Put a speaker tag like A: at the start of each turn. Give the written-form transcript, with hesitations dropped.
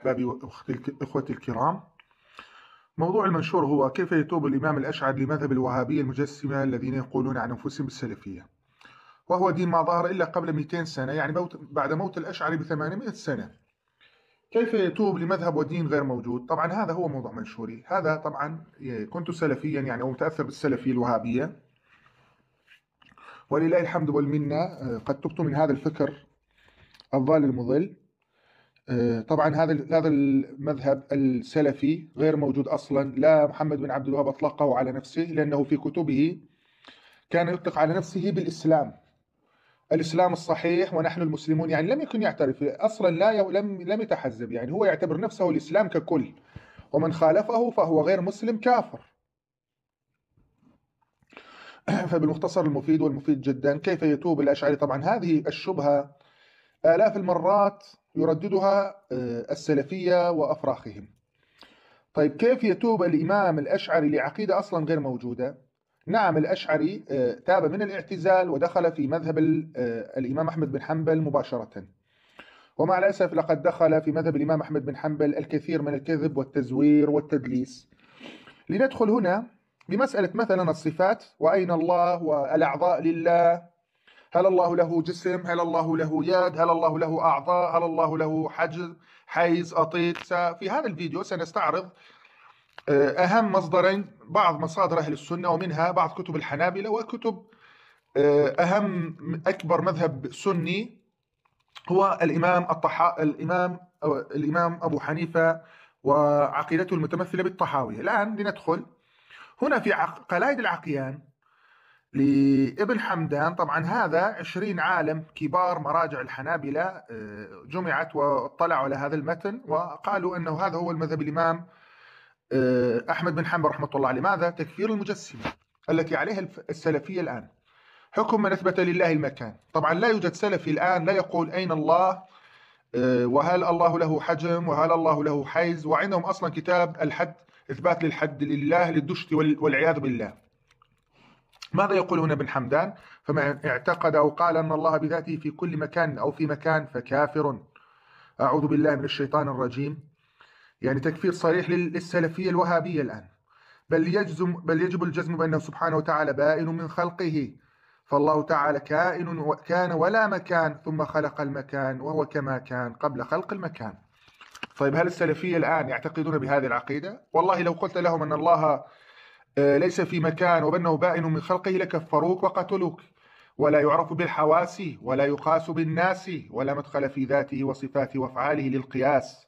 A: أحبابي وإخوتي الكرام، موضوع المنشور هو كيف يتوب الإمام الأشعري لمذهب الوهابية المجسمة الذين يقولون عن أنفسهم بالسلفية، وهو دين ما ظهر إلا قبل 200 سنة، يعني بعد موت الأشعري ب800 سنة. كيف يتوب لمذهب ودين غير موجود؟ طبعا هذا هو موضوع منشوري. هذا طبعا كنت سلفيا يعني أو متأثر بالسلفية الوهابية، ولله الحمد والمنة قد تبت من هذا الفكر الضال المضل. طبعا هذا المذهب السلفي غير موجود اصلا، لا محمد بن عبد الوهاب اطلقه على نفسه، لانه في كتبه كان يطلق على نفسه بالاسلام، الاسلام الصحيح ونحن المسلمون، يعني لم يكن يعترف اصلا، لم يتحزب، يعني هو يعتبر نفسه الاسلام ككل، ومن خالفه فهو غير مسلم كافر. فبالمختصر المفيد والمفيد جدا، كيف يتوب الاشعري؟ طبعا هذه الشبهه آلاف المرات يرددها السلفية وأفراخهم. طيب كيف يتوب الإمام الأشعري لعقيدة أصلا غير موجودة؟ نعم، الأشعري تاب من الاعتزال ودخل في مذهب الإمام أحمد بن حنبل مباشرة، ومع الأسف لقد دخل في مذهب الإمام أحمد بن حنبل الكثير من الكذب والتزوير والتدليس. لندخل هنا بمسألة مثلا الصفات، وأين الله، والأعضاء لله، هل الله له جسم؟ هل الله له يد؟ هل الله له أعضاء؟ هل الله له حيز أطيط؟ في هذا الفيديو سنستعرض أهم مصدرين، بعض مصادر أهل السنة ومنها بعض كتب الحنابلة وكتب أكبر مذهب سني هو الإمام أبو حنيفة وعقيدته المتمثلة بالطحاوية. الآن لندخل هنا في قلايد العقيان لابن حمدان. طبعا هذا 20 عالم كبار مراجع الحنابلة جمعت واطلعوا على هذا المتن وقالوا أنه هذا هو المذهب الإمام أحمد بن حنبل رحمة الله عليه. ماذا؟ تكفير المجسمة التي عليها السلفية الآن، حكم من أثبت لله المكان. طبعا لا يوجد سلفي الآن لا يقول أين الله، وهل الله له حجم، وهل الله له حيز، وعندهم أصلا كتاب الحد، إثبات للحد لله للدشت والعياذ بالله. ماذا يقول هنا ابن حمدان؟ فمن اعتقد أو قال أن الله بذاته في كل مكان أو في مكان فكافر. أعوذ بالله من الشيطان الرجيم. يعني تكفير صريح للسلفية الوهابية الآن. بل يجب الجزم بأنه سبحانه وتعالى بائن من خلقه، فالله تعالى كان ولا مكان ثم خلق المكان وهو كما كان قبل خلق المكان. طيب هل السلفية الآن يعتقدون بهذه العقيدة؟ والله لو قلت لهم أن الله ليس في مكان وبأنه بائن من خلقه لكفروك وقتلوك، ولا يعرف بالحواس ولا يقاس بالناس ولا مدخل في ذاته وصفاته وافعاله للقياس.